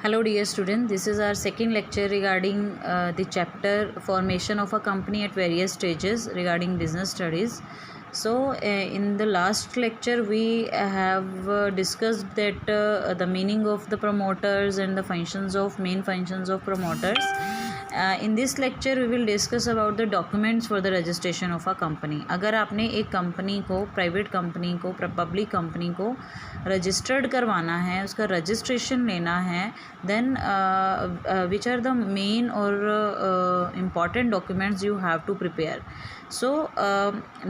Hello dear student, this is our second lecture regarding the chapter formation of a company at various stages regarding business studies. So in the last lecture we have discussed that the meaning of the promoters and the main functions of promoters. In this lecture we will discuss about the documents for the registration of a company. अगर आपने एक company को, private company को, public company को registered करवाना है, उसका registration लेना है, then which are the main or important documents you have to prepare. So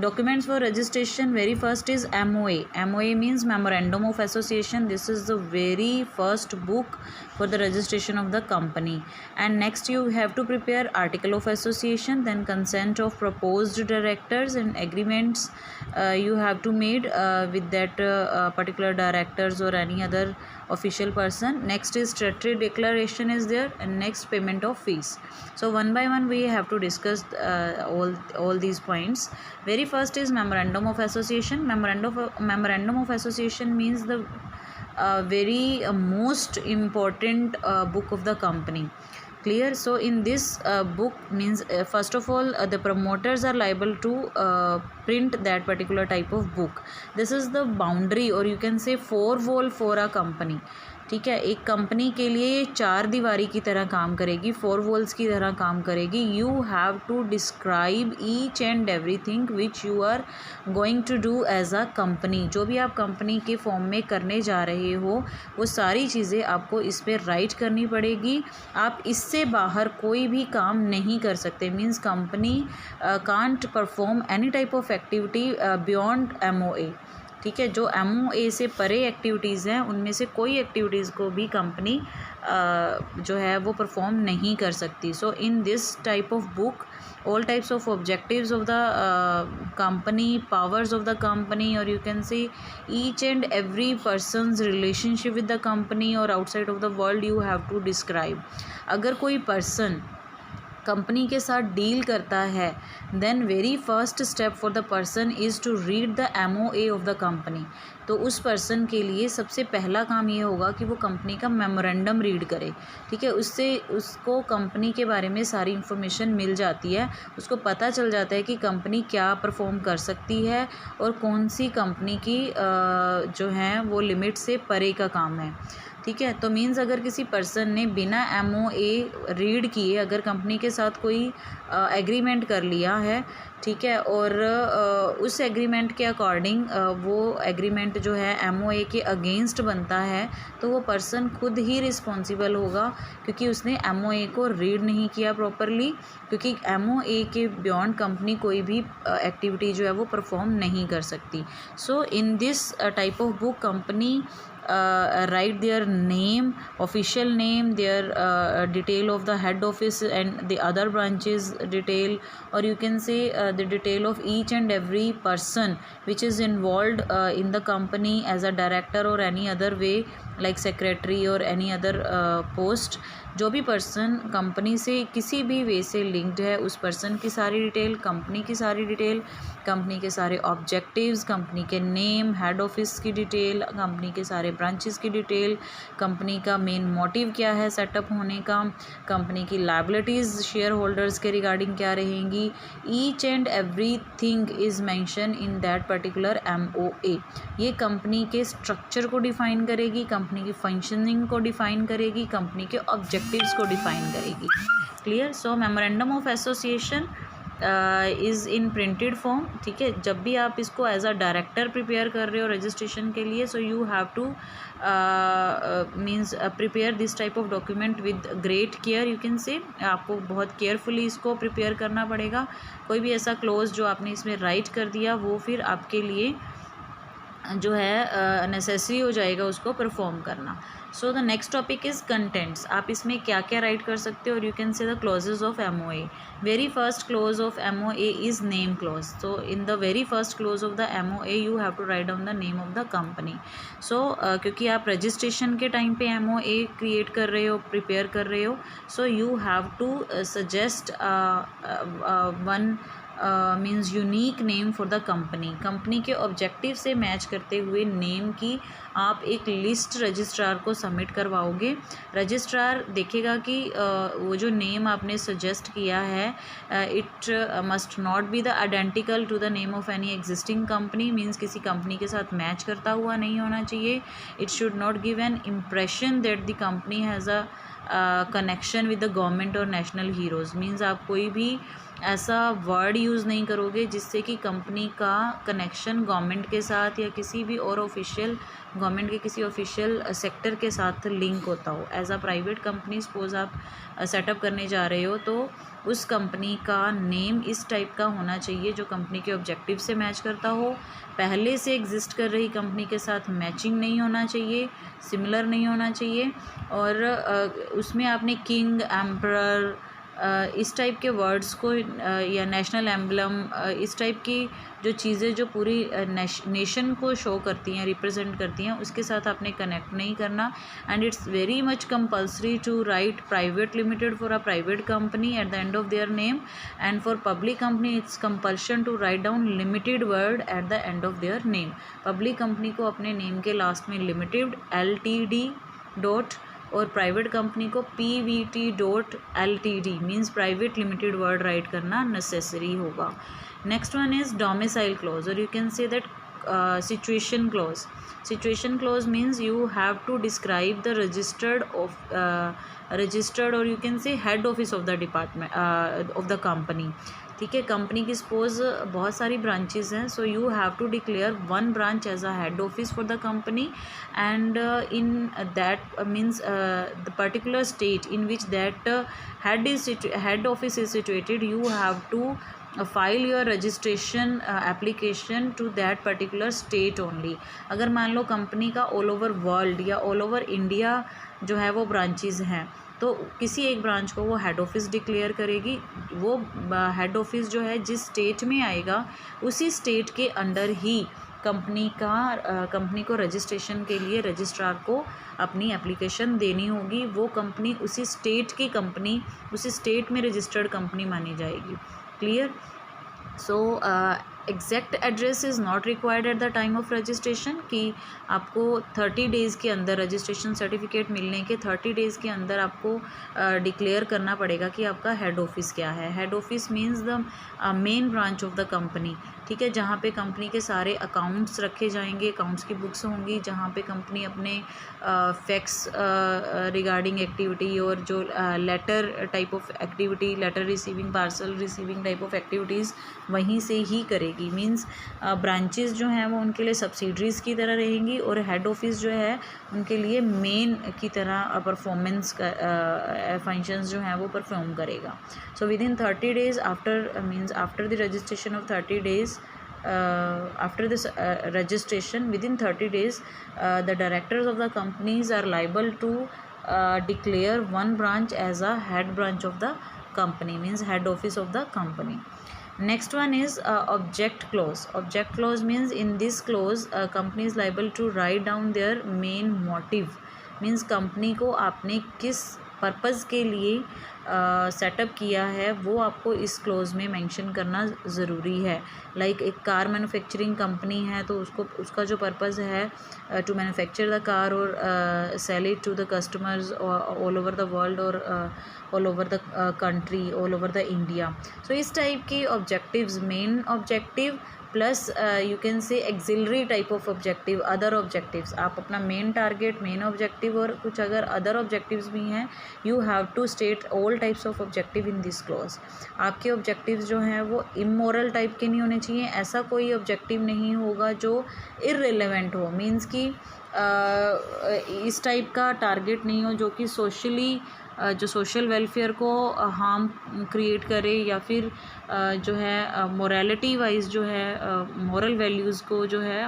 documents for registration, very first is MOA. MOA means Memorandum of Association. This is the very first book for the registration of the company. And next you have to prepare Article of Association, then consent of proposed directors and agreements you have to made with that particular directors or any other official person. Next is statutory declaration is there, and next payment of fees. So one by one we have to discuss all these points. Very first is Memorandum of Association. Memorandum of Association means the very most important book of the company. Clear? So in this book means first of all the promoters are liable to print that particular type of book. This is the boundary or you can say four wall for a company. ठीक है, एक company के लिए चार दीवारी की तरह काम करेगी, फोर वॉल्स की तरह काम करेगी. You have to describe each and everything which you are going to do as a company. जो भी आप कंपनी के फॉर्म में करने जा रहे हो वो सारी चीज़ें आपको इस पर राइट करनी पड़ेगी. आप इससे बाहर कोई भी काम नहीं कर सकते. Means company can't perform any type of activity beyond MOA. ठीक है, जो MOA से परे एक्टिविटीज़ हैं उनमें से कोई एक्टिविटीज़ को भी कंपनी जो है वो परफॉर्म नहीं कर सकती. So in this type of book all types of objectives of the company, powers of the company, or you can say each and every person's relationship with the company or outside of the world you have to describe. अगर कोई person company के साथ deal करता है then very first step for the person is to read the MOA of the company. तो उस person के लिए सबसे पहला काम ये होगा कि वो कंपनी का मेमोरेंडम रीड करे. ठीक है, उससे उसको कंपनी के बारे में सारी इन्फॉर्मेशन मिल जाती है. उसको पता चल जाता है कि कंपनी क्या परफॉर्म कर सकती है और कौन सी कंपनी की जो है वो लिमिट से परे का काम है. ठीक है, तो मीन्स अगर किसी पर्सन ने बिना MOA रीड किए अगर कंपनी के साथ कोई एग्रीमेंट कर लिया है, ठीक है, और उस एग्रीमेंट के अकॉर्डिंग वो एग्रीमेंट जो है MOA के अगेंस्ट बनता है, तो वो पर्सन खुद ही रिस्पॉन्सिबल होगा क्योंकि उसने MOA को रीड नहीं किया प्रॉपरली. क्योंकि MOA के बियॉन्ड कंपनी कोई भी एक्टिविटी जो है वो परफॉर्म नहीं कर सकती. So in this type of book company write their name, official name, their detail of the head office and the other branches detail, or you can say the detail of each and every person which is involved in the company as a director or any other way like secretary or any other post. जो भी person company से किसी भी वे से linked है उस person की सारी डिटेल, कंपनी की सारी डिटेल, कंपनी के सारे ऑब्जेक्टिव्स, कंपनी के नेम, हेड ऑफिस की डिटेल, कंपनी के सारे ब्रांचेस की डिटेल, कंपनी का मेन मोटिव क्या है सेटअप होने का, कंपनी की लायबिलिटीज़ शेयर होल्डर्स के रिगार्डिंग क्या रहेंगी. Each and every thing is mention in that particular MOA. ये कंपनी के स्ट्रक्चर को डिफ़ाइन करेगी, कंपनी की फंक्शनिंग को डिफ़ाइन करेगी, कंपनी के ऑब्जेक्टिव्स को डिफ़ाइन करेगी. Clear? So memorandum of association is in printed form. ठीक है, जब भी आप इसको एज अ डायरेक्टर प्रिपेयर कर रहे हो रजिस्ट्रेशन के लिए, सो you have two means prepare this type of document with great care. You can से आपको बहुत केयरफुली इसको प्रिपेयर करना पड़ेगा. कोई भी ऐसा क्लोज जो आपने इसमें राइट कर दिया वो फिर आपके लिए जो है नेसेसरी हो जाएगा उसको परफॉर्म करना. So the next topic is contents. आप इसमें क्या क्या राइट कर सकते हो और you can say the clauses of MOA. Very first clause of MOA is name clause. So in the very first clause of the MOA you have to write down the name of the company. So क्योंकि आप registration के time पे MOA create कर रहे हो, prepare कर रहे हो, so you have to suggest one means unique name for the company, company के ऑब्जेक्टिव से मैच करते हुए नेम की आप एक लिस्ट रजिस्ट्रार को सबमिट करवाओगे। रजिस्ट्रार देखेगा कि वो जो नेम आपने सजेस्ट किया है it must not be the identical to the name of any existing company, means किसी कंपनी के साथ मैच करता हुआ नहीं होना चाहिए। It should not give an impression that the company has a connection with the government और national heroes, means आप कोई भी ऐसा वर्ड यूज़ नहीं करोगे जिससे कि कंपनी का कनेक्शन गवर्नमेंट के साथ या किसी भी और ऑफिशियल गवर्नमेंट के किसी ऑफिशियल सेक्टर के साथ लिंक होता हो। As a private company suppose आप सेटअप करने जा रहे हो तो उस कंपनी का नेम इस टाइप का होना चाहिए जो कंपनी के ऑब्जेक्टिव से मैच करता हो, पहले से एग्जिस्ट कर रही कंपनी के साथ मैचिंग नहीं होना चाहिए, सिमिलर नहीं होना चाहिए, और उसमें आपने किंग, एम्परर, इस टाइप के वर्ड्स को या नेशनल एम्बलम, इस टाइप की जो चीज़ें जो पूरी नेशन को शो करती हैं, रिप्रेजेंट करती हैं, उसके साथ आपने कनेक्ट नहीं करना। And it's very much compulsory to write private limited for a private company at the end of their name, and for public company it's compulsion to write down limited word at the end of their name. Public company को अपने name के last में limited LTD dot और private company को PVT.LTD means private limited word write करना necessary होगा। Next one is domicile clause, और you can say that situation clause. Situation clause means you have to describe the registered और you can say head office of the department of the company. ठीक है, company की suppose बहुत सारी branches हैं, so you have to declare one branch as a head office for the company, and in that means the particular state in which that head office is situated, you have to file your registration application to that particular state only. अगर मान लो कंपनी का all over world या all over India जो है वो branches हैं, तो किसी एक ब्रांच को वो हेड ऑफिस डिक्लेयर करेगी। वो हेड ऑफिस जो है जिस स्टेट में आएगा उसी स्टेट के अंडर ही कंपनी को रजिस्ट्रेशन के लिए रजिस्ट्रार को अपनी एप्लीकेशन देनी होगी। वो कंपनी उसी स्टेट की कंपनी, उसी स्टेट में रजिस्टर्ड कंपनी मानी जाएगी। Clear? So exact address is not required at the time of registration, कि आपको 30 डेज़ के अंदर रजिस्ट्रेशन सर्टिफिकेट मिलने के 30 डेज़ के अंदर आपको डिक्लेयर करना पड़ेगा कि आपका हेड ऑफिस क्या है। Head office means the main branch of the company. ठीक है, जहाँ पे कंपनी के सारे अकाउंट्स रखे जाएंगे, अकाउंट्स की बुक्स होंगी, जहाँ पे कंपनी अपने फैक्स रिगार्डिंग एक्टिविटी और जो letter type of activity, letter receiving, parcel receiving type of activities वहीं से ही करेगी। मीन्स ब्रांचेस जो हैं वो उनके लिए सब्सिडरीज़ की तरह रहेंगी और हेड ऑफिस जो है उनके लिए मेन की तरह परफॉर्मेंस फंक्शंस जो हैं वो परफॉर्म करेगा। So with in 30 days after the registration of 30 days after this registration, within 30 days the directors of the companies are liable to declare one branch as a head branch of the company, means head office of the company. Next one is object clause. Object clause means in this clause company is liable to write down their main motive, means company को आपने किस purpose के लिए setup किया है वो आपको इस क्लोज में मेंशन करना ज़रूरी है। लाइक एक कार मैन्युफैक्चरिंग कंपनी है तो उसका जो पर्पज़ है टू मैन्युफैक्चर द कार और sell it to the customers all over the world और all over the country, all over the India. So इस टाइप के objectives, main objective plus you can say auxiliary type of objective, other objectives. आप अपना main target, main objective और कुछ अगर other objectives भी हैं, you have to state all types of objective in this clause. आपके objectives जो हैं वो इमोरल टाइप के नहीं होने चाहिए। ऐसा कोई ऑब्जेक्टिव नहीं होगा जो इररिलेवेंट हो, मीन्स कि इस टाइप का टारगेट नहीं हो जो कि जो सोशल वेलफेयर को हार्म क्रिएट करे या फिर जो है मोरालिटी वाइज जो है मॉरल वैल्यूज़ को जो है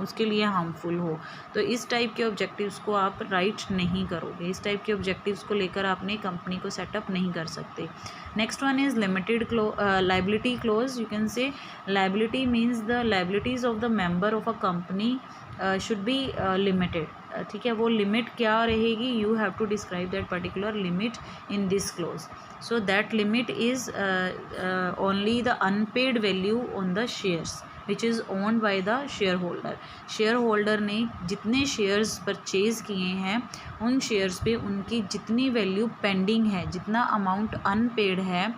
उसके लिए हार्मफुल हो। तो इस टाइप के ऑब्जेक्टिव्स को आप राइट नहीं करोगे। इस टाइप के ऑब्जेक्टिव्स को लेकर आपने कंपनी को सेटअप नहीं कर सकते। Next one is limited liability clause. You can say liability means the liabilities of the member of a company should be limited. ठीक है, वो लिमिट क्या रहेगी, you have to describe that particular limit in this clause. So that limit is only the unpaid value on the shares which is owned by the share holder. Share holder ने जितने shares purchase किए हैं उन shares पे उनकी जितनी value pending है, जितना अमाउंट अनपेड है,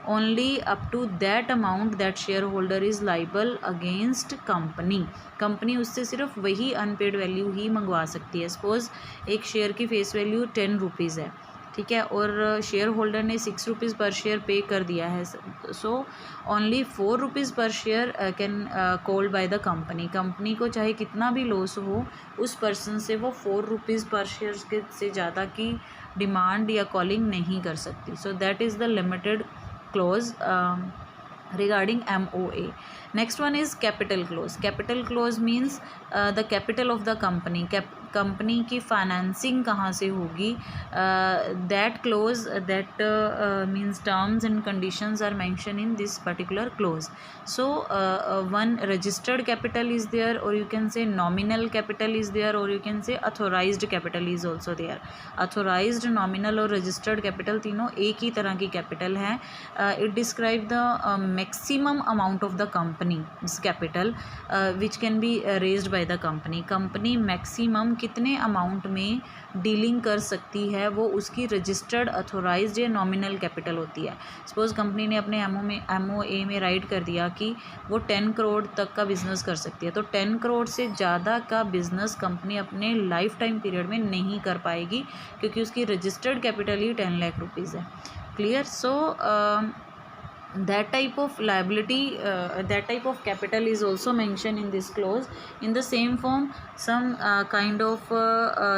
only up to that amount that share holder is liable against company. Company उससे सिर्फ वही अनपेड वैल्यू ही मंगवा सकती है. सपोज़ एक शेयर की फेस वैल्यू 10 रुपीज़ है, ठीक है, और शेयर होल्डर ने 6 रुपीज़ पर शेयर पे कर दिया है. सो ओनली 4 रुपीज़ पर share can called by the company. Company को चाहे कितना भी लॉस हो, उस पर्सन से वो 4 रुपीज़ पर शेयर के से ज़्यादा की डिमांड या कॉलिंग नहीं कर सकती. So that is the limited close regarding MOA. Next one is capital clause. Capital clause means the capital of the company. Company की फाइनेंसिंग कहाँ से होगी, that clause that means terms and conditions are mention in this particular clause. So one registered capital is there, और you can say nominal capital is there, और you can say authorised capital is also there. Authorised, nominal और registered capital तीनों एक ही तरह की capital हैं. It describe the maximum amount of the company capital which can be raised bye the company. Company maximum कितने amount में dealing कर सकती है, वो उसकी रजिस्टर्ड, अथोराइज्ड या नॉमिनल कैपिटल होती है. सपोज़ कंपनी ने अपने MOA में राइट कर दिया कि वो 10 करोड़ तक का बिज़नेस कर सकती है, तो 10 करोड़ से ज़्यादा का बिज़नेस कंपनी अपने लाइफ टाइम पीरियड में नहीं कर पाएगी, क्योंकि उसकी रजिस्टर्ड कैपिटल ही 10 लाख रुपीज़ है. Clear. So that type of liability, that type of capital is also mentioned in this clause. In the same form, some kind of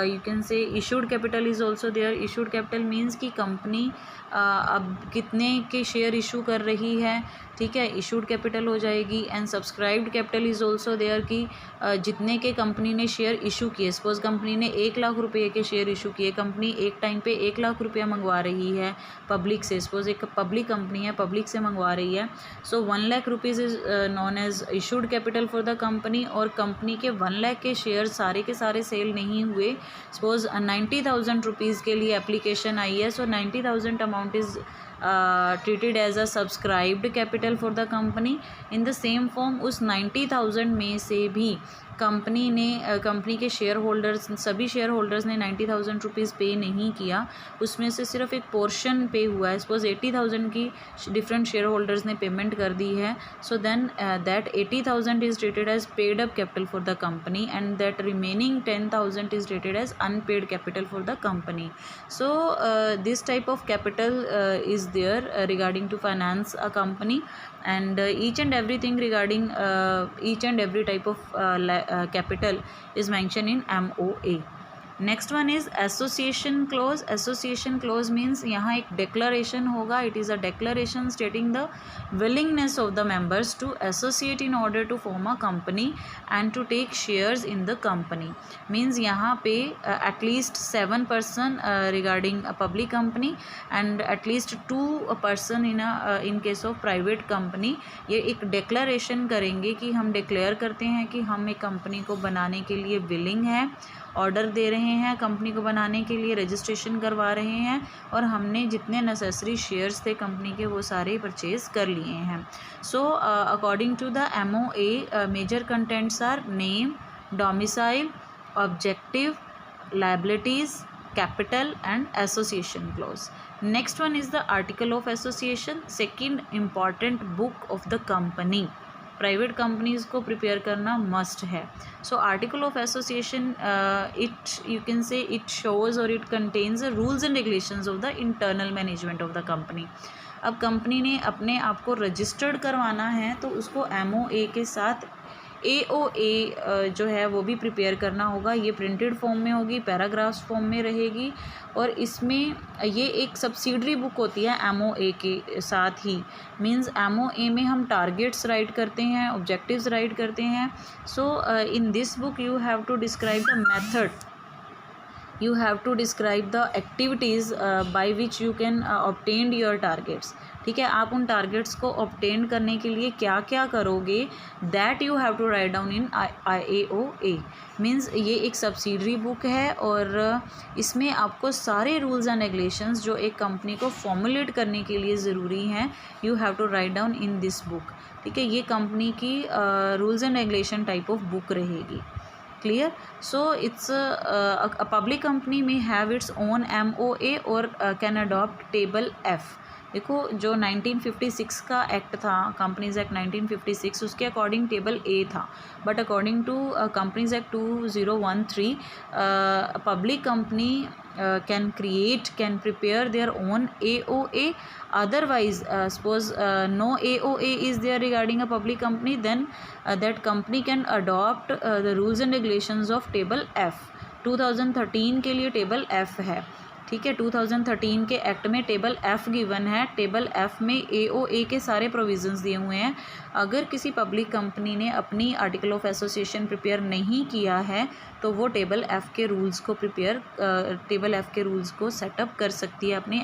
you can say issued capital is also there. Issued capital means कि company अब कितने के share issue कर रही है, ठीक है, issued capital हो जाएगी. And subscribed capital is also there कि जितने के कंपनी ने शेयर इशू किए. सपोज़ कंपनी ने 1 लाख रुपये के शेयर इशू किए, कंपनी एक टाइम पे 1 लाख रुपया मंगवा रही है पब्लिक से. सपोज़ एक पब्लिक कंपनी है, पब्लिक से मंगवा रही है. So 1 lakh rupees is known as issued capital for the company. और कंपनी के 1 लाख के शेयर सारे के सारे सेल नहीं हुए. सपोज़ 90,000 रुपीज़ के लिए एप्लीकेशन आई है. सो 90,000 amount is treated as a subscribed capital for the company. In the same form, उस 90,000 में से भी कंपनी के शेयर होल्डर्स, सभी शेयर होल्डर्स ने 90,000 रुपीज़ पे नहीं किया, उसमें से सिर्फ एक पोर्शन पे हुआ है. सपोज 80,000 की डिफरेंट शेयर होल्डर्स ने पेमेंट कर दी है. So then that 80,000 is treated as paid up capital for the company, and that remaining 10,000 is treated as unpaid capital for the company. So this type of capital is there regarding to finance a company, and each and everything regarding each and every type of capital is mentioned in MOA. Next one is association clause. Association clause means यहाँ एक declaration होगा. It is a declaration stating the willingness of the members to associate in order to form a company and to take shares in the company. Means यहाँ पे at least 7 person regarding a public company and at least 2 person in case of private company ये एक declaration करेंगे कि हम declare करते हैं कि हम एक कंपनी को बनाने के लिए विलिंग है, ऑर्डर दे रहे हैं कंपनी को बनाने के लिए, रजिस्ट्रेशन करवा रहे हैं, और हमने जितने नेसेसरी शेयर्स थे कंपनी के वो सारे परचेज़ कर लिए हैं. So according to the MOA major contents are name, domicile, objective, liabilities, capital and association clause. Next one is the article of association, second important book of the company. Private companies को prepare करना must है. So article of association it you can say it shows और it contains rules and regulations of the internal management of the company. अब company ने अपने आप को registered करवाना है तो उसको MOA के साथ AOA जो है वो भी प्रिपेयर करना होगा. ये प्रिंटेड फॉर्म में होगी, पैराग्राफ्स फॉर्म में रहेगी, और इसमें ये एक सब्सिडरी बुक होती है MOA के साथ ही. मींस MOA में हम टारगेट्स राइट करते हैं, ऑब्जेक्टिव्स राइट करते हैं. So in this book you have to describe the method, you have to describe the activities by which you can obtain your targets. ठीक है, आप उन टारगेट्स को ऑब्टेन करने के लिए क्या क्या करोगे, that you have to write down in IAOA. Means ये एक सब्सिडरी बुक है और इसमें आपको सारे रूल्स एंड रेगुलेशंस जो एक कंपनी को फॉर्मुलेट करने के लिए ज़रूरी हैं, you have to write down in this book. ठीक है, ये कंपनी की rules and regulation type of book रहेगी. Clear? So it's a public company में हैव इट्स ओन MOA और कैन अडॉप्ट टेबल F. देखो, जो 1956 का एक्ट था, कंपनीज एक्ट 1956, उसके अकॉर्डिंग टेबल A था, but according to companies act 2013 public company can prepare their own AOA. Otherwise, suppose no AOA is there regarding a public company, then that company can adopt the rules and regulations of table F. 2013 के लिए table F है. ठीक है, 2013 के act में table F given है. Table F में AOA के सारे प्रोविजंस दिए हुए हैं. अगर किसी पब्लिक कंपनी ने अपनी आर्टिकल ऑफ एसोसिएशन प्रिपेयर नहीं किया है तो वो टेबल F के रूल्स को सेटअप कर सकती है अपने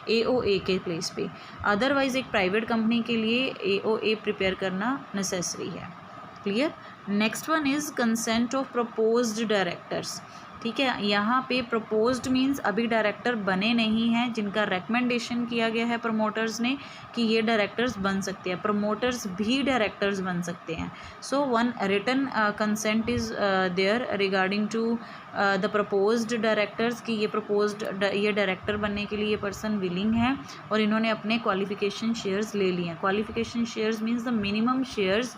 AOA के प्लेस पे. अदरवाइज़ एक प्राइवेट कंपनी के लिए AOA प्रिपेयर करना नेसेसरी है. Clear? Next one is consent of proposed directors. ठीक है, यहाँ पे प्रपोज्ड मीन्स अभी डायरेक्टर बने नहीं हैं, जिनका रिकमेंडेशन किया गया है प्रमोटर्स ने कि ये डायरेक्टर्स बन सकते हैं. प्रमोटर्स भी डायरेक्टर्स बन सकते हैं. So one written consent is there regarding to the proposed directors कि ये डायरेक्टर बनने के लिए ये पर्सन विलिंग है और इन्होंने अपने क्वालिफिकेशन शेयर्स ले लिए हैं. Qualification shares means the minimum shares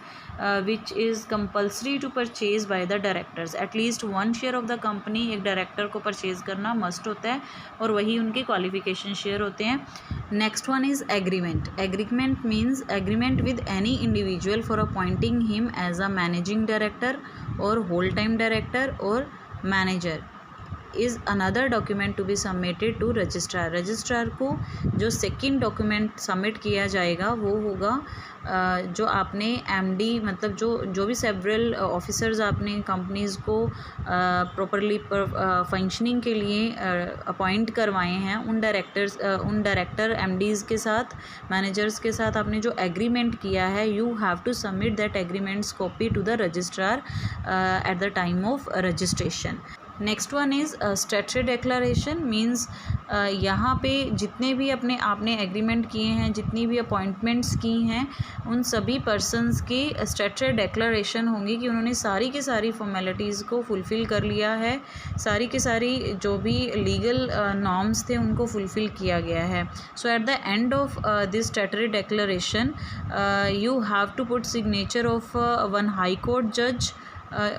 which is compulsory to purchase by the directors. At least 1 share of the company एक डायरेक्टर को परचेज करना मस्ट होता है और वही उनके क्वालिफिकेशन शेयर होते हैं. Next one is agreement. Agreement means agreement with any individual for appointing him as a managing director और होल टाइम डायरेक्टर और manager is another document to be submitted to registrar. Registrar को जो second document submit किया जाएगा वो होगा जो आपने MD मतलब जो भी सेवरल ऑफिसर्स आपने कंपनीज़ को प्रॉपरली फंक्शनिंग के लिए अपॉइंट करवाए हैं, उन डायरेक्टर MDs के साथ, मैनेजर्स के साथ आपने जो एग्रीमेंट किया है, you have to submit that agreement's copy to the registrar at the time of registration. Next one is statutory declaration. Means यहाँ पे जितने भी आपने एग्रीमेंट किए हैं, जितनी भी अपॉइंटमेंट्स की हैं, उन सभी पर्सनस की स्टैट्यूटरी डिक्लेरेशन होंगी कि उन्होंने सारी की सारी फॉर्मेलिटीज़ को फुलफ़िल कर लिया है, सारी की सारी जो भी लीगल नॉर्म्स थे उनको फुलफ़िल किया गया है. So at the end of this statutory declaration you have to put signature of one high court जज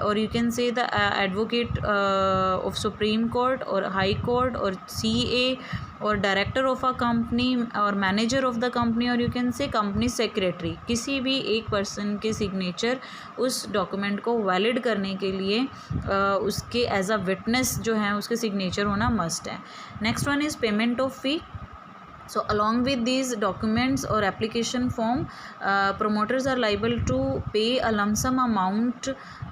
or you can say the advocate of Supreme Court or High Court or CA or director of a company or manager of the company or you can say company secretary. किसी भी एक person के signature उस document को valid करने के लिए उसके एज अ विटनेस जो है उसके सिग्नेचर होना मस्ट है. Next one is payment of fee. So along with these documents or application form, promoters are liable to pay a lump sum amount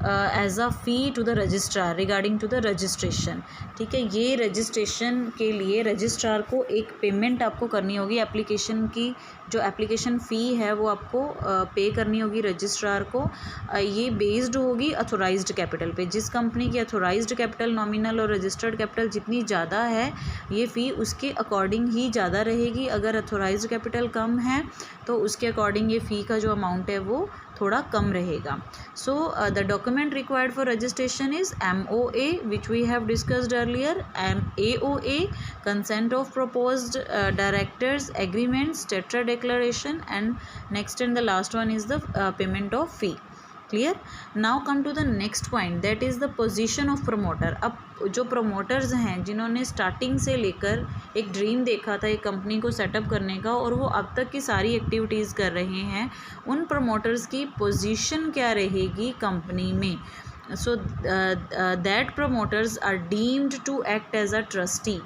as a fee to the registrar regarding to the registration. ठीक है, ये registration के लिए registrar को एक payment आपको करनी होगी. एप्लीकेशन की जो एप्लीकेशन फ़ी है वो आपको पे करनी होगी रजिस्ट्रार को. ये बेस्ड होगी अथोराइज्ड कैपिटल पे. जिस कंपनी की अथोराइज्ड कैपिटल नॉमिनल और रजिस्टर्ड कैपिटल जितनी ज़्यादा है, ये फ़ी उसके अकॉर्डिंग ही ज़्यादा रहेगी. अगर अथोराइज्ड कैपिटल कम है तो उसके अकॉर्डिंग ये फ़ी का जो अमाउंट है वो थोड़ा कम रहेगा. So the document required for registration is MOA which we have discussed earlier, and AOA consent of proposed directors, agreement, statutory declaration, and next and the last one is the payment of fee. Clear? Now come to the next point, that is the position of promoter. अब जो promoters हैं जिन्होंने starting से लेकर एक dream देखा था एक कंपनी को सेटअप करने का और वो अब तक की सारी एक्टिविटीज़ कर रहे हैं, उन प्रमोटर्स की पोजीशन क्या रहेगी कंपनी में. So that promoters are deemed to act as a trustee.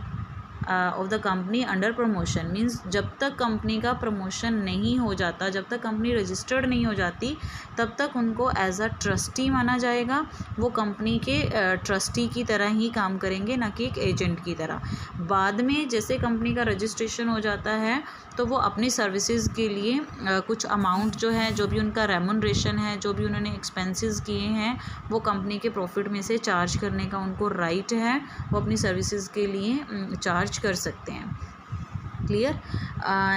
Of the company under promotion, means जब तक कंपनी का प्रमोशन नहीं हो जाता, जब तक कंपनी रजिस्टर्ड नहीं हो जाती, तब तक उनको एज अ ट्रस्टी माना जाएगा। वो कंपनी के ट्रस्टी की तरह ही काम करेंगे, ना कि एक एजेंट की तरह। बाद में जैसे कंपनी का रजिस्ट्रेशन हो जाता है तो वो अपनी सर्विसेज के लिए कुछ अमाउंट जो है, जो भी उनका रेमुनरेशन है, जो भी उन्होंने एक्सपेंसेस किए हैं, वो कंपनी के प्रॉफिट में से चार्ज करने का उनको राइट है। वो अपनी सर्विसेज के लिए चार्ज कर सकते हैं। Clear?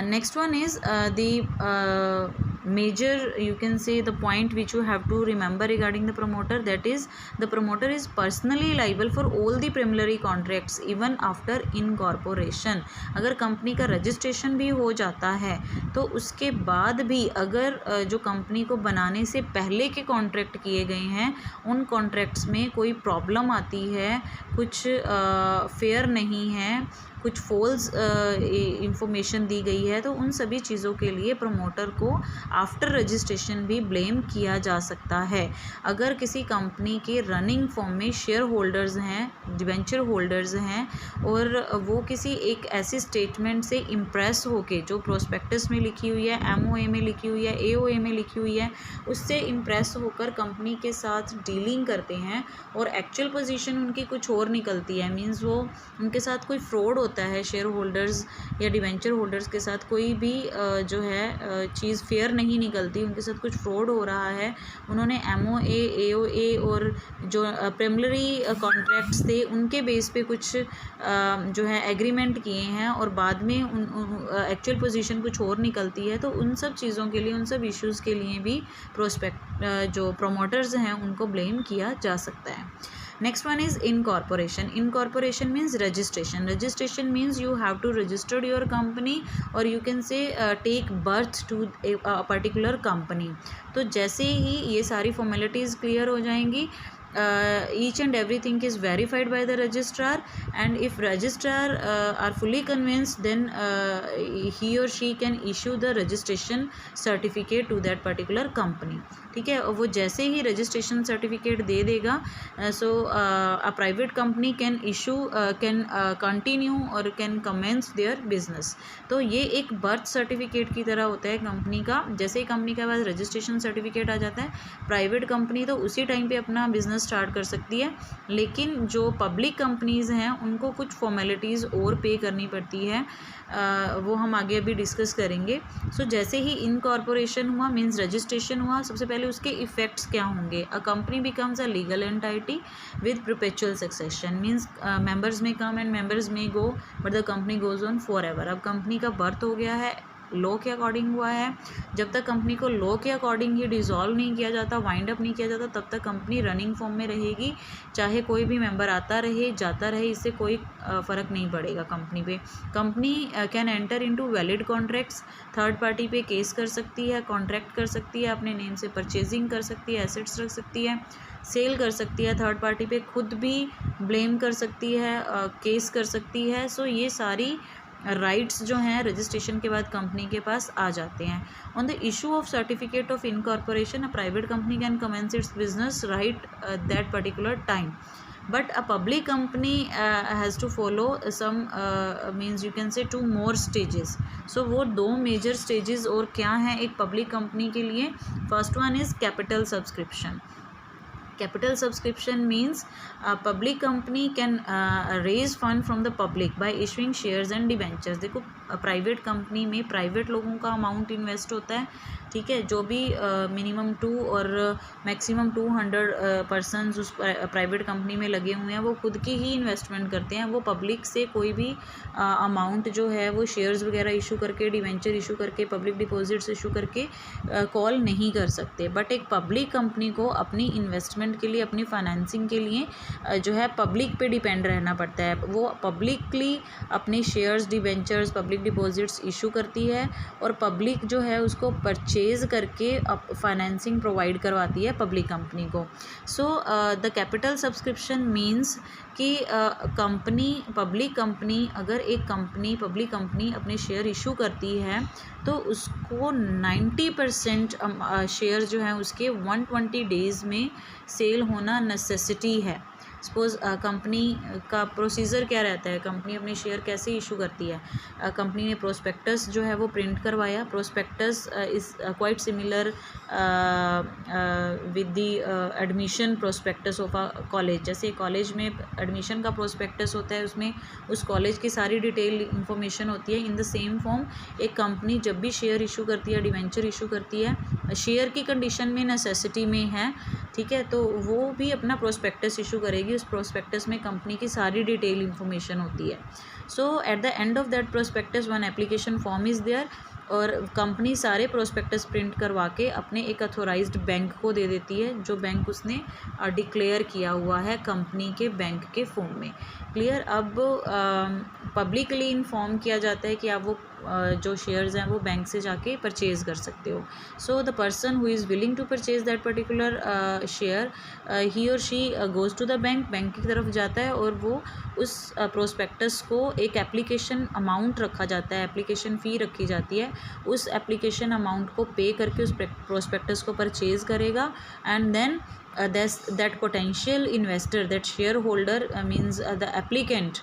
Next one is the major, you can say, the point which you have to remember regarding the promoter, that is the promoter is personally liable for all the preliminary contracts even after incorporation। अगर company का registration भी हो जाता है तो उसके बाद भी अगर जो कंपनी को बनाने से पहले के कॉन्ट्रैक्ट किए गए हैं, उन कॉन्ट्रैक्ट्स में कोई प्रॉब्लम आती है, कुछ फेयर नहीं है, कुछ फॉल्स इंफॉर्मेशन दी गई है, तो उन सभी चीज़ों के लिए प्रमोटर को आफ्टर रजिस्ट्रेशन भी ब्लेम किया जा सकता है। अगर किसी कंपनी के रनिंग फॉर्म में शेयर होल्डर्स हैं, डिवेंचर होल्डर्स हैं, और वो किसी एक ऐसी स्टेटमेंट से इम्प्रेस होके, जो प्रोस्पेक्टस में लिखी हुई है, MOA में लिखी हुई है, AOA में लिखी हुई है, उससे इम्प्रेस होकर कंपनी के साथ डीलिंग करते हैं और एक्चुअल पोजीशन उनकी कुछ और निकलती है, मीन्स वो उनके साथ कोई फ्रॉड होता है, शेयर होल्डर्स या डिवेंचर होल्डर्स के साथ कोई भी जो है चीज़ फेयर नहीं निकलती, उनके साथ कुछ फ्रॉड हो रहा है, उन्होंने MOA, AOA और जो प्रिलिमिनरी कॉन्ट्रैक्ट्स थे उनके बेस पे कुछ जो है एग्रीमेंट किए हैं और बाद में एक्चुअल पोजीशन कुछ और निकलती है, तो उन सब चीज़ों के लिए, उन सब इश्यूज़ के लिए भी जो प्रमोटर्स हैं उनको ब्लेम किया जा सकता है। Next one is incorporation. Incorporation means registration. Registration means you have to register your company, or you can say take birth to a particular company. तो जैसे ही ये सारी formalities clear हो जाएंगी, each and everything is verified by the registrar, and if registrar are fully convinced, then he or she can issue the registration certificate to that particular company। ठीक है, और वो जैसे ही रजिस्ट्रेशन सर्टिफिकेट दे देगा, so a private company can issue, can continue और can commence their business. तो ये एक बर्थ सर्टिफिकेट की तरह होता है कंपनी का। जैसे ही कंपनी के पास रजिस्ट्रेशन सर्टिफिकेट आ जाता है, प्राइवेट कंपनी तो उसी टाइम पे अपना बिजनेस स्टार्ट कर सकती है, लेकिन जो पब्लिक कंपनीज़ हैं उनको कुछ फॉर्मेलिटीज़ और पे करनी पड़ती है, वो हम आगे अभी डिस्कस करेंगे। सो जैसे ही इनकॉर्पोरेशन हुआ, मीन्स रजिस्ट्रेशन हुआ, सबसे पहले उसके इफ़ेक्ट्स क्या होंगे। A company becomes a legal entity with perpetual succession, means members में कम एंड मेंबर्स में go, but the company goes on forever. अब कंपनी का बर्थ हो गया है, लॉ के अकॉर्डिंग हुआ है, जब तक कंपनी को लॉ के अकॉर्डिंग ही डिज़ोल्व नहीं किया जाता, वाइंड अप नहीं किया जाता, तब तक कंपनी रनिंग फॉर्म में रहेगी, चाहे कोई भी मेंबर आता रहे जाता रहे, इससे कोई फ़र्क नहीं पड़ेगा कंपनी पे। Company can enter into valid contracts, third party पे केस कर सकती है, कॉन्ट्रैक्ट कर सकती है, अपने नेम से परचेजिंग कर सकती है, एसेट्स रख सकती है, सेल कर सकती है, थर्ड पार्टी पे खुद भी ब्लेम कर सकती है, केस कर सकती है। सो ये सारी राइट्स जो हैं रजिस्ट्रेशन के बाद कंपनी के पास आ जाते हैं। On the issue of certificate of incorporation, a private company can commence its business right that particular time, but a public company has to follow some means you can say 2 more stages। so वो 2 major stages और क्या हैं एक public company के लिए। First one is capital subscription. Capital subscription means a public company can raise fund from the public by issuing shares and debentures। देखो private company में private लोगों का अमाउंट इन्वेस्ट होता है, ठीक है, जो भी मिनिमम 2 और मैक्सिमम 200 पर्सनस उस प्राइवेट कंपनी में लगे हुए हैं, वो खुद की ही इन्वेस्टमेंट करते हैं। वो पब्लिक से कोई भी अमाउंट जो है वो शेयर्स वगैरह इशू करके, डिवेंचर इशू करके, पब्लिक डिपॉजिट्स इशू करके कॉल नहीं कर सकते। बट एक पब्लिक कंपनी को अपनी इन्वेस्टमेंट के लिए, अपनी फाइनेंसिंग के लिए जो है पब्लिक पे डिपेंड रहना पड़ता है। वो पब्लिकली अपने shares, debentures, public deposits issue करती है और पब्लिक जो है उसको परचेज करके फाइनेंसिंग प्रोवाइड करवाती है पब्लिक कंपनी को। So the capital subscription means कि कंपनी, पब्लिक कंपनी, अगर एक कंपनी, पब्लिक कंपनी अपने शेयर इशू करती है तो उसको 90% शेयर जो है उसके 120 डेज़ में सेल होना नेसेसिटी है। सपोज कंपनी का प्रोसीजर क्या रहता है, कंपनी अपने शेयर कैसे इशू करती है। कंपनी ने प्रोस्पेक्टस जो है वो प्रिंट करवाया। Prospectus is quite similar with the admission prospectus of a college. जैसे कॉलेज में एडमिशन का प्रोस्पेक्टस होता है, उसमें उस कॉलेज की सारी डिटेल इंफॉर्मेशन होती है। इन द सेम फॉर्म एक कंपनी जब भी शेयर इशू करती है, डिवेंचर इशू करती है, शेयर की कंडीशन में नेसेसिटी में है, ठीक है, तो वो भी अपना प्रोस्पेक्टस इशू करेगी। उस प्रोस्पेक्टस में कंपनी की सारी डिटेल इंफॉर्मेशन होती है। So at the end of that prospectus one application form is there, और कंपनी सारे प्रोस्पेक्टस प्रिंट करवा के अपने एक अथोराइज्ड बैंक को दे देती है, जो बैंक उसने डिक्लेयर किया हुआ है कंपनी के बैंक के फॉर्म में। क्लियर। अब पब्लिकली इन्फॉर्म किया जाता है कि आप वो जो शेयर्स हैं वो बैंक से जाके परचेज़ कर सकते हो। So the person who is willing to purchase that particular share, he और she goes to the bank, bank की तरफ जाता है और वो उस प्रोस्पेक्टस को एक एप्लीकेशन अमाउंट रखा जाता है, एप्लीकेशन फ़ी रखी जाती है, उस एप्लीकेशन अमाउंट को पे करके उस प्रोस्पेक्टस को परचेज़ करेगा। And then that potential investor, that shareholder, means the applicant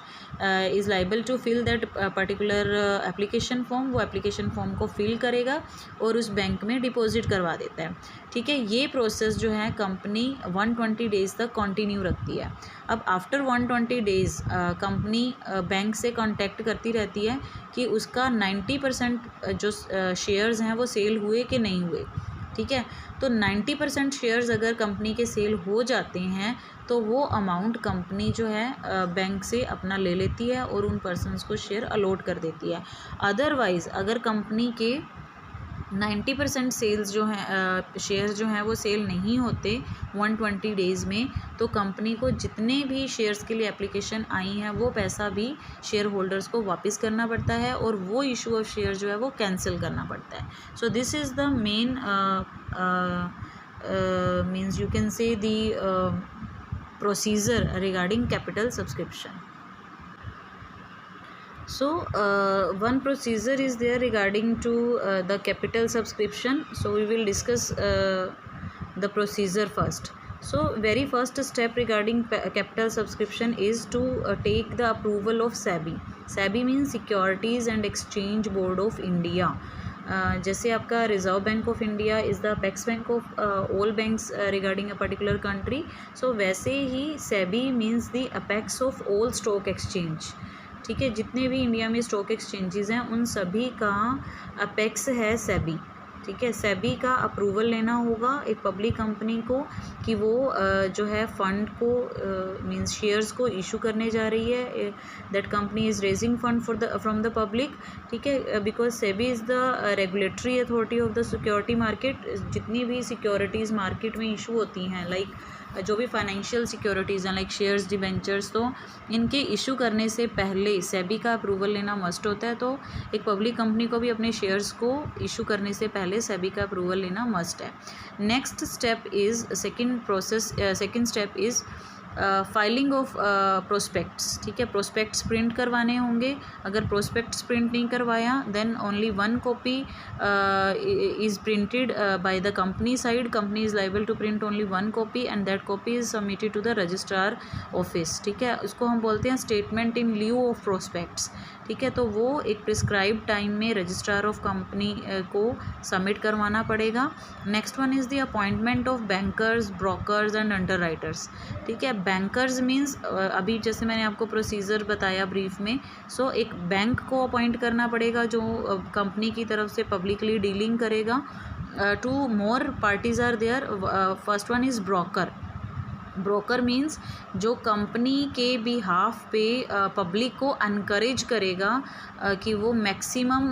is liable to fill that particular application form। वो एप्लीकेशन फॉर्म को फिल करेगा और उस बैंक में डिपॉजिट करवा देता है, ठीक है। ये प्रोसेस जो है कंपनी 120 डेज़ तक कंटिन्यू रखती है। अब आफ्टर 120 डेज़ कंपनी बैंक से कांटेक्ट करती रहती है कि उसका 90% जो शेयर्स हैं वो सेल हुए कि नहीं हुए, ठीक है। तो 90% शेयर्स अगर कंपनी के सेल हो जाते हैं तो वो अमाउंट कंपनी जो है बैंक से अपना ले लेती है और उन पर्सन्स को शेयर अलॉट कर देती है। अदरवाइज़ अगर कंपनी के 90% सेल्स जो हैं शेयर्स जो हैं वो सेल नहीं होते 120 डेज़ में, तो कंपनी को जितने भी शेयर्स के लिए एप्लीकेशन आई हैं वो पैसा भी शेयर होल्डर्स को वापस करना पड़ता है और वो इशू ऑफ शेयर जो है वो कैंसिल करना पड़ता है। So this is the main means you can say the procedure regarding capital subscription. So one procedure is there regarding to the capital subscription. So we will discuss the procedure first. So very first step regarding capital subscription is to take the approval of SEBI. SEBI means Securities and Exchange Board of India. जैसे आपका Reserve Bank of India is the apex bank of all banks regarding a particular country, so वैसे ही SEBI means the apex of all stock exchange, ठीक है। जितने भी India में stock exchanges हैं उन सभी का अपेक्स है सेबी, ठीक है। सेबी का अप्रूवल लेना होगा एक पब्लिक कंपनी को कि वो जो है फ़ंड को मींस शेयर्स को इशू करने जा रही है, that company is raising fund from the public, ठीक है। Because SEBI is the regulatory authority of the security market. जितनी भी सिक्योरिटीज़ मार्केट में इशू होती हैं, लाइक जो भी फाइनेंशियल सिक्योरिटीज़ हैं लाइक शेयर्स, डिबेंचर्स, तो इनके इशू करने से पहले सेबी का अप्रूवल लेना मस्ट होता है। तो एक पब्लिक कंपनी को भी अपने शेयर्स को इशू करने से पहले सेबी का अप्रूवल लेना मस्ट है। Next step is second step is filing of prospectus, ठीक है। प्रोस्पेक्ट्स प्रिंट करवाने होंगे। अगर प्रोस्पेक्ट्स प्रिंट नहीं करवाया then only one copy is printed by the company side. Company is liable to print only one copy and that copy is submitted to the registrar office, ठीक है। उसको हम बोलते हैं statement in lieu of prospectus, ठीक है। तो वो एक प्रिस्क्राइब टाइम में रजिस्ट्रार ऑफ कंपनी को सबमिट करवाना पड़ेगा। Next one is the appointment of bankers, brokers and underwriters, ठीक है। बैंकर्स मीन्स अभी जैसे मैंने आपको प्रोसीजर बताया ब्रीफ में, सो एक बैंक को अपॉइंट करना पड़ेगा जो कंपनी की तरफ से पब्लिकली डीलिंग करेगा। Two more parties are there. First one is broker. Broker means जो कंपनी के बिहाफ पे पब्लिक को अनकरेज करेगा कि वो मैक्सिमम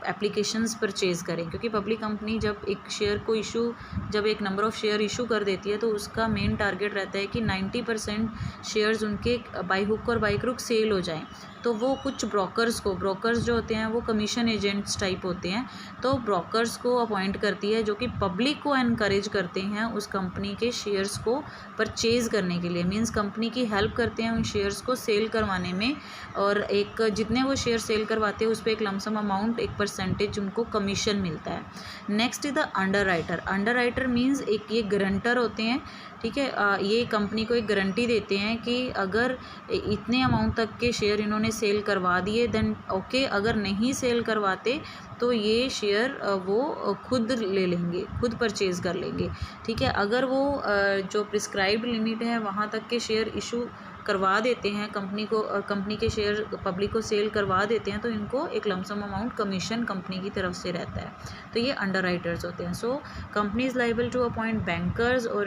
एप्लीकेशंस परचेज़ करें, क्योंकि पब्लिक कंपनी जब एक शेयर को जब एक नंबर ऑफ़ शेयर इशू कर देती है तो उसका मेन टारगेट रहता है कि 90% शेयर्स उनके बाई हुक और बाई क्रुक सेल हो जाएं। तो वो कुछ ब्रोकर्स जो होते हैं वो कमीशन एजेंट्स टाइप होते हैं, तो ब्रोकर्स को अपॉइंट करती है जो कि पब्लिक को एनकरेज करते हैं उस कंपनी के शेयर्स को परचेज़ करने के लिए। मींस कंपनी की हेल्प करते हैं उन शेयर्स को सेल करवाने में, और एक जितने वो शेयर सेल करवाते हैं उस पर एक लमसम अमाउंट, एक परसेंटेज उनको कमीशन मिलता है। Next is the underwriter. Underwriter means एक ये गारंटर होते हैं ठीक है। ये कंपनी को एक गारंटी देते हैं कि अगर इतने अमाउंट तक के शेयर इन्होंने सेल करवा दिए देन ओके, अगर नहीं सेल करवाते तो ये शेयर वो खुद ले लेंगे, खुद परचेज़ कर लेंगे, ठीक है। अगर वो जो प्रिस्क्राइब्ड लिमिट है वहाँ तक के शेयर इशू करवा देते हैं कंपनी को, कंपनी के शेयर पब्लिक को सेल करवा देते हैं, तो इनको एक लमसम अमाउंट कमीशन कंपनी की तरफ से रहता है। तो ये अंडरराइटर्स होते हैं। So company is liable to appoint bankers और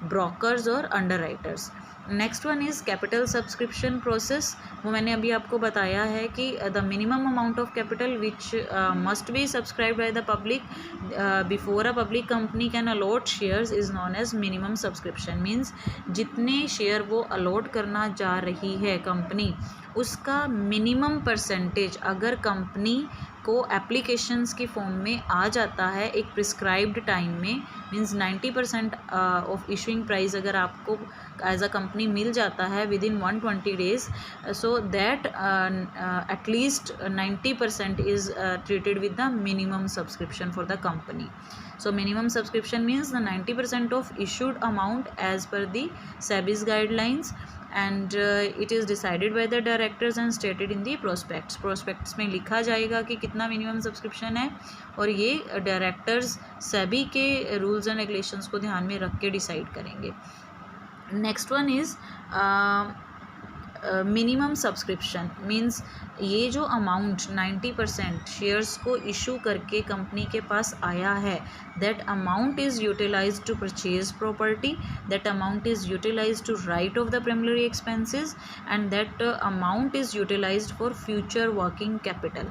ब्रोकर्स और underwriters. Next one is capital subscription process. वो मैंने अभी आपको बताया है कि the minimum amount of capital which must be subscribe by the public before a public company can allot shares is known as minimum subscription. Means जितने share वो allot करना जा रही है कंपनी, उसका मिनिमम परसेंटेज अगर कंपनी को applications की फॉर्म में आ जाता है एक प्रिस्क्राइब्ड टाइम में, मीन्स 90% ऑफ इशूइंग प्राइस अगर आपको एज अ कंपनी मिल जाता है with in 120 days, so that at least 90% is treated with the minimum subscription for the company. So minimum subscription means the 90% of issued amount as per the SEBI's guidelines, and it is decided by the directors and stated in the prospects. Prospects में लिखा जाएगा कि कितना minimum subscription है, और ये directors SEBI के rules and regulations को ध्यान में रख के डिसाइड करेंगे. Next one is minimum subscription means ये जो अमाउंट 90% शेयर्स को इशू करके कंपनी के पास आया है, that amount is utilized to purchase property, that amount is utilized to write off the primary expenses, and that amount is utilized for future working capital.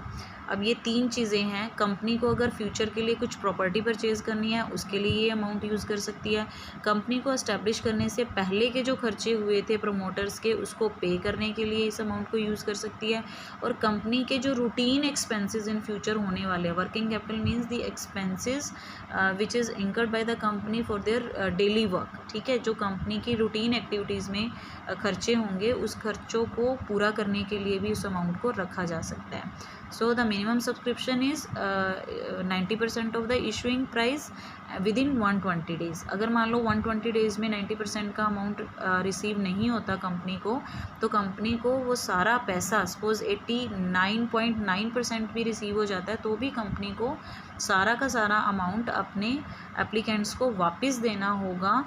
अब ये तीन चीज़ें हैं. कंपनी को अगर फ्यूचर के लिए कुछ प्रॉपर्टी परचेज़ करनी है उसके लिए ये अमाउंट यूज़ कर सकती है. कंपनी को एस्टैब्लिश करने से पहले के जो खर्चे हुए थे प्रमोटर्स के, उसको पे करने के लिए इस अमाउंट को यूज़ कर सकती है. और कंपनी के जो रूटीन एक्सपेंसेस इन फ्यूचर होने वाले हैं, working capital means the expenses which is incurred by the company for their daily work. ठीक है, जो कंपनी की रूटीन एक्टिविटीज़ में खर्चे होंगे उस खर्चों को पूरा करने के लिए भी उस अमाउंट को रखा जा सकता है. So the minimum subscription is 90% of the issuing price within 120 days. अगर मान लो 120 days में 90% का अमाउंट रिसीव नहीं होता कंपनी को, तो कंपनी को वो सारा पैसा, सपोज 89.9% भी रिसीव हो जाता है, तो भी कंपनी को सारा का सारा अमाउंट अपने एप्लीकेंट्स को वापस देना होगा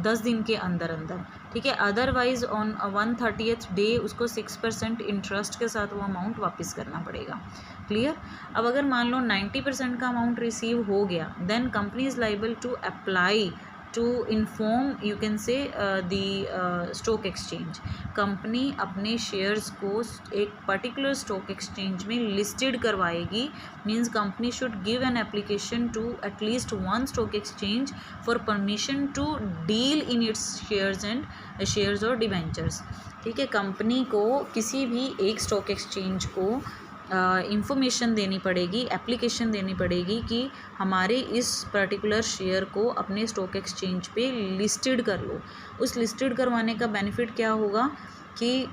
10 दिन के अंदर अंदर. ठीक है, अदरवाइज ऑन 130th डे उसको 6% इंटरेस्ट के साथ वो अमाउंट वापस करना पड़ेगा. क्लियर. अब अगर मान लो 90% का अमाउंट रिसीव हो गया, then company is liable to apply to inform you can say the stock exchange. Company अपने शेयर्स को एक पर्टिकुलर स्टॉक एक्सचेंज में लिस्टेड करवाएगी. Means company should give an application to at least one stock exchange for permission to deal in its shares और debentures. ठीक है, company को किसी भी एक स्टॉक एक्सचेंज को इंफॉर्मेशन देनी पड़ेगी, एप्लीकेशन देनी पड़ेगी कि हमारे इस पर्टिकुलर शेयर को अपने स्टॉक एक्सचेंज पे लिस्टेड कर लो. उस लिस्टेड करवाने का बेनिफिट क्या होगा कि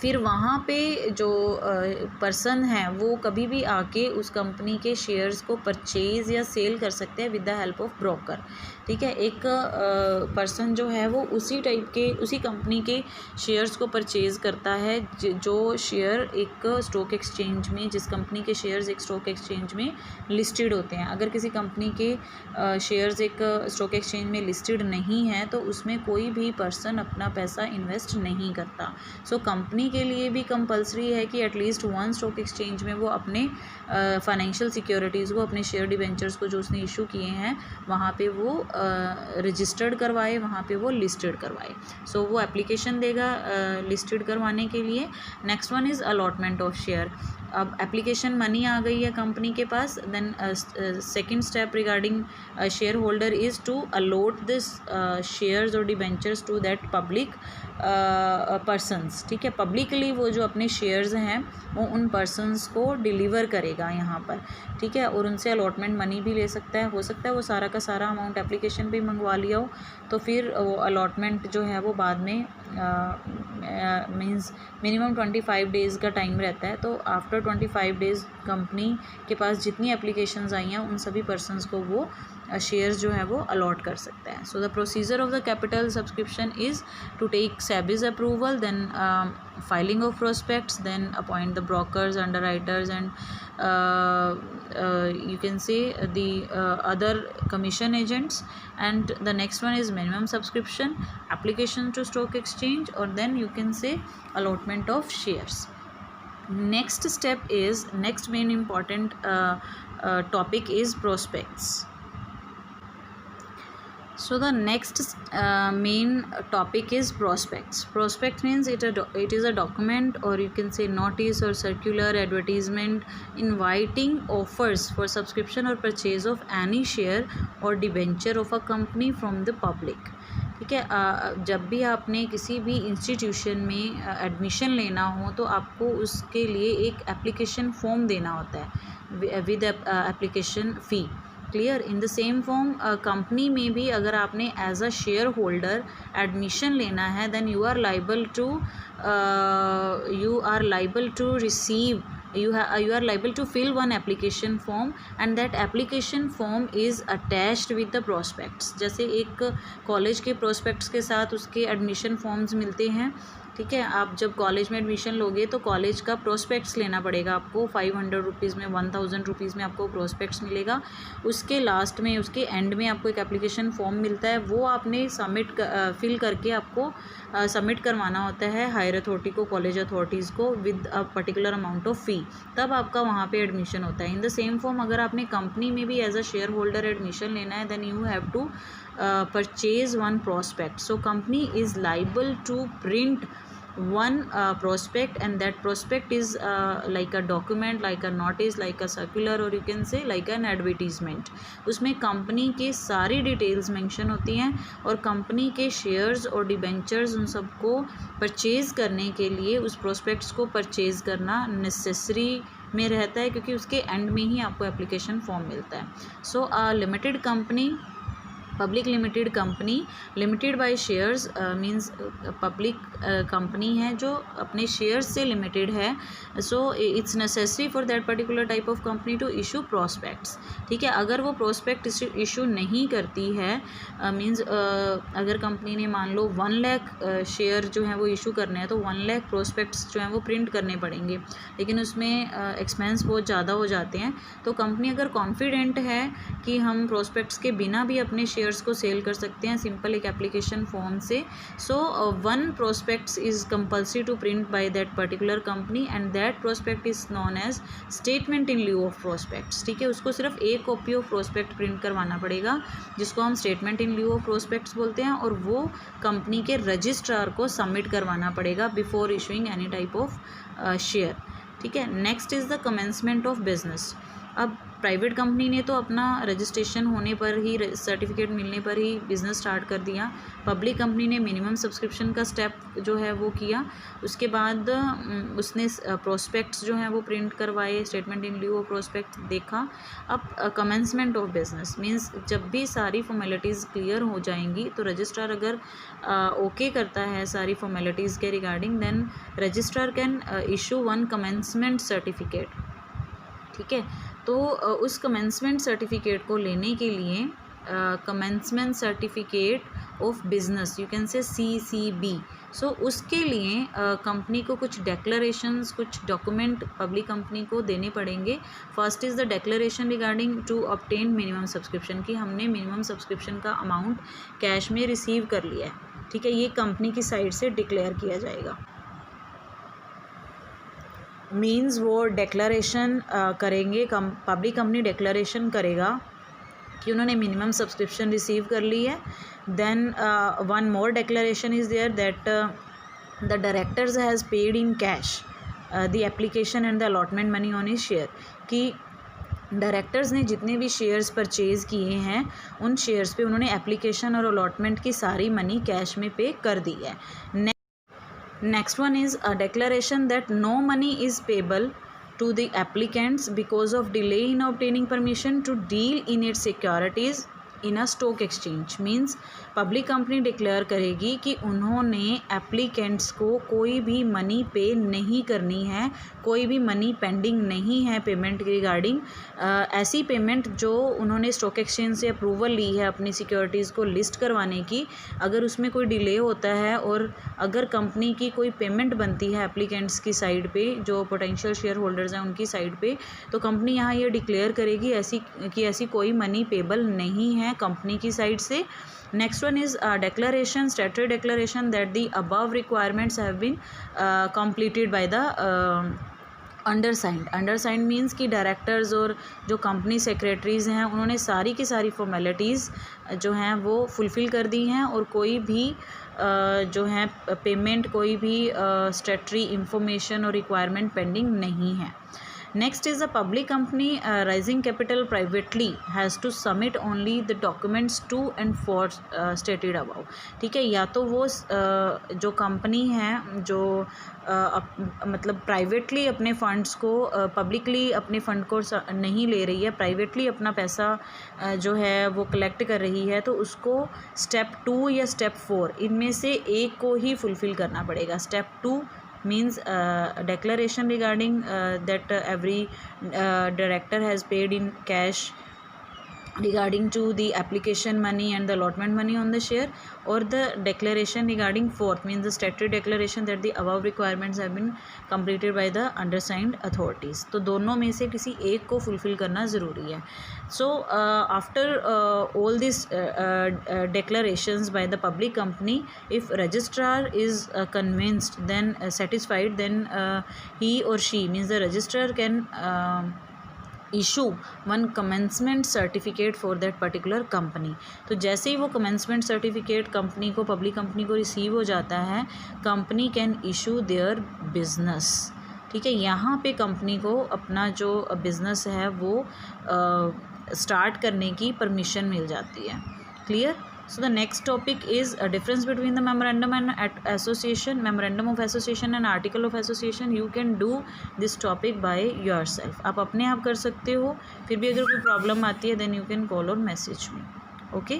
फिर वहाँ पे जो पर्सन है वो कभी भी आके उस कंपनी के शेयर्स को परचेज़ या सेल कर सकते हैं with the help of broker. ठीक है, एक पर्सन जो है वो उसी टाइप के, उसी कंपनी के शेयर्स को परचेज़ करता है जो शेयर एक स्टॉक एक्सचेंज में, जिस कंपनी के शेयर्स एक स्टॉक एक्सचेंज में लिस्टेड होते हैं. अगर किसी कंपनी के शेयर्स एक स्टॉक एक्सचेंज में लिस्टेड नहीं है तो उसमें कोई भी पर्सन अपना पैसा इन्वेस्ट नहीं करता. सो कंपनी के लिए भी कंपलसरी है कि एटलीस्ट वन स्टॉक एक्सचेंज में वो अपने फाइनेंशियल सिक्योरिटीज़ को, अपने शेयर डिबेंचर्स को जो उसने इशू किए हैं वहाँ पे वो रजिस्टर्ड करवाए, वहाँ पे वो लिस्टेड करवाए. सो वो एप्लीकेशन देगा लिस्टेड करवाने के लिए. Next one is allotment of share. अब एप्लीकेशन मनी आ गई है कंपनी के पास, then second step regarding share holder is to allot this shares और debentures to that public persons. ठीक है, पब्लिकली वो जो अपने शेयर्स हैं वो उन पर्सनस को डिलीवर करेगा यहाँ पर. ठीक है, और उनसे अलॉटमेंट मनी भी ले सकता है. हो सकता है वो सारा का सारा अमाउंट एप्लीकेशन पे मंगवा लिया हो, तो फिर वो अलॉटमेंट जो है वो बाद में मीन्स मिनिमम 25 डेज़ का टाइम रहता है. तो आफ्टर 25 डेज़ कंपनी के पास जितनी एप्लीकेशंस आई हैं उन सभी पर्सनस को वो शेयर्स जो है वो अलॉट कर सकते हैं. So the procedure of the capital subscription is to take SEBI's approval, then filing of prospects, then appoint the brokers, underwriters, and you can say the other commission agents. And the next one is minimum subscription, application to stock exchange, or then you can say allotment of shares. Next step is, next main important topic is prospects. So the next main topic is prospects. Prospect means it is a document, or you can say notice or circular advertisement inviting offers for subscription or purchase of any share or debenture of a company from the public. ठीक है. जब भी आपने किसी भी institution में admission लेना हो तो आपको उसके लिए एक एप्लीकेशन फॉर्म देना होता है with application fee. Clear. In the same form company में भी अगर आपने as a share holder admission लेना है, then you are liable to receive, you are liable to fill one application form, and that application form is attached with the prospects. जैसे एक college के prospects के साथ उसके एडमिशन फॉर्म्स मिलते हैं. ठीक है. आप जब कॉलेज में एडमिशन लोगे तो कॉलेज का प्रोस्पेक्ट्स लेना पड़ेगा आपको. 500 रुपीज़ में, 1000 रुपीज़ में आपको प्रोस्पेक्ट्स मिलेगा. उसके लास्ट में, उसके एंड में आपको एक एप्लीकेशन फॉर्म मिलता है. वो आपने फिल करके आपको सबमिट करवाना होता है हायर अथॉरिटी को, कॉलेज अथॉरिटीज़ को, with a particular amount of fee. तब आपका वहाँ पे एडमिशन होता है. इन द सेम फॉर्म अगर आपने कंपनी में भी as a share holder admission लेना है, then you have to purchase one prospect. So company is liable to print one prospect, and that prospect is like a document, like a notice, like a circular, or you can say like an advertisement. उसमें company के सारी details mention होती हैं, और company के shares और debentures उन सबको परचेज़ करने के लिए उस प्रोस्पेक्ट्स को परचेज़ करना नेसेसरी में रहता है, क्योंकि उसके एंड में ही आपको एप्लीकेशन फॉर्म मिलता है. So a limited company, public limited company, limited by shares means public company है जो अपने शेयर्स से लिमिटेड है. So it's necessary for that particular type of company to issue prospects. ठीक है. अगर वो प्रोस्पेक्ट इशू नहीं करती है, मींस अगर कंपनी ने मान लो 1 लाख शेयर जो है वो इशू करने हैं, तो 1 लाख प्रोस्पेक्ट्स जो हैं वो प्रिंट करने पड़ेंगे, लेकिन उसमें एक्सपेंस बहुत ज़्यादा हो जाते हैं. तो कंपनी अगर कॉन्फिडेंट है कि हम प्रोस्पेक्ट्स के बिना भी अपने शेयर्स को सेल कर सकते हैं सिंपल एक एप्लीकेशन फॉर्म से, so 1 prospectus is compulsory to print by that particular company, and that prospect is known as statement in lieu of prospectus. ठीक है. उसको सिर्फ एक कॉपी ऑफ प्रोस्पेक्ट प्रिंट करवाना पड़ेगा, जिसको हम statement in lieu of prospects बोलते हैं, और वो कंपनी के रजिस्ट्रार को सबमिट करवाना पड़ेगा before issuing any type of share. ठीक है. Next is the commencement of business. अब प्राइवेट कंपनी ने तो अपना रजिस्ट्रेशन होने पर ही, सर्टिफिकेट मिलने पर ही बिज़नेस स्टार्ट कर दिया. पब्लिक कंपनी ने मिनिमम सब्सक्रिप्शन का स्टेप जो है वो किया. उसके बाद उसने प्रोस्पेक्ट्स जो हैं वो प्रिंट करवाए, statement in lieu of prospect देखा. अब कमेंसमेंट ऑफ बिजनेस मींस जब भी सारी फॉर्मेलिटीज़ क्लियर हो जाएंगी, तो रजिस्ट्रार अगर ओके करता है सारी फॉर्मेलिटीज़ के regarding, then registrar can issue 1 commencement certificate. ठीक है. तो उस कमेंसमेंट सर्टिफिकेट को लेने के लिए commencement certificate of business, you can से CCB. सो उसके लिए कंपनी को कुछ डेक्लरेशंस, कुछ डॉक्यूमेंट पब्लिक कंपनी को देने पड़ेंगे. First is the declaration regarding to obtain minimum subscription, कि हमने मिनिमम सब्सक्रिप्शन का अमाउंट कैश में रिसीव कर लिया है. ठीक है. ये कंपनी की साइड से डिक्लेयर किया जाएगा. मीन्स वो डेक्लरेशन करेंगे, पब्लिक कंपनी डेक्लरेशन करेगा कि उन्होंने मिनिमम सब्सक्रिप्शन रिसीव कर ली है. Then 1 more declaration is there that the directors has paid in cash the application and the allotment money on his share, कि डायरेक्टर्स ने जितने भी शेयर्स परचेज़ किए हैं उन शेयर्स पे उन्होंने एप्लीकेशन और अलॉटमेंट की सारी मनी कैश में पे कर दी है. Next one is a declaration that no money is payable to the applicants because of delay in obtaining permission to deal in its securities in a stock exchange means public company declare करेगी कि उन्होंने applicants को कोई भी money पे नहीं करनी है, कोई भी मनी पेंडिंग नहीं है पेमेंट रिगार्डिंग। ऐसी पेमेंट जो उन्होंने स्टॉक एक्सचेंज से अप्रूवल ली है अपनी सिक्योरिटीज़ को लिस्ट करवाने की, अगर उसमें कोई डिले होता है और अगर कंपनी की कोई पेमेंट बनती है एप्लीकेंट्स की साइड पे, जो पोटेंशियल शेयर होल्डर्स हैं उनकी साइड पे, तो कंपनी यहाँ ये डिक्लेयर करेगी ऐसी कोई मनी पेबल नहीं है कंपनी की साइड से। Next one is declaration, statutory declaration that the above requirements have been completed by the undersigned means कि डायरेक्टर्स और जो कंपनी सेक्रेटरीज़ हैं उन्होंने सारी की सारी फॉर्मेलिटीज़ जो हैं वो फुलफ़िल कर दी हैं और कोई भी जो है पेमेंट, कोई भी स्टैट्यूटरी इंफॉर्मेशन और रिक्वायरमेंट पेंडिंग नहीं है। Next is a public company raising capital privately has to submit only the documents to and for stated above. ठीक है, या तो वो जो कंपनी है जो मतलब प्राइवेटली अपने फंड्स को पब्लिकली अपने फ़ंड को नहीं ले रही है, प्राइवेटली अपना पैसा जो है वो कलेक्ट कर रही है, तो उसको स्टेप 2 या स्टेप 4 इनमें से एक को ही फुलफ़िल करना पड़ेगा। Step 2 means declaration regarding that every director has paid in cash regarding to the application money and the allotment money on the share, or the declaration regarding fourth means the statutory declaration that the above requirements have been completed by the undersigned authorities। तो दोनों में से किसी एक को fulfil करना ज़रूरी है। So after all these declarations by the public company, if registrar is convinced, then satisfied, then he or she means the registrar can issue one commencement certificate for that particular company. तो जैसे ही वो commencement certificate company को, public company को receive हो जाता है, company can issue their business. ठीक है, यहाँ पे कंपनी को अपना जो बिज़नेस है वो स्टार्ट करने की परमिशन मिल जाती है। Clear? So the next topic is a difference between the memorandum and association, memorandum of association and article of association. You can do this topic by yourself. आप अपने आप कर सकते हो, फिर भी अगर कोई प्रॉब्लम आती है then you can call or message me. Okay?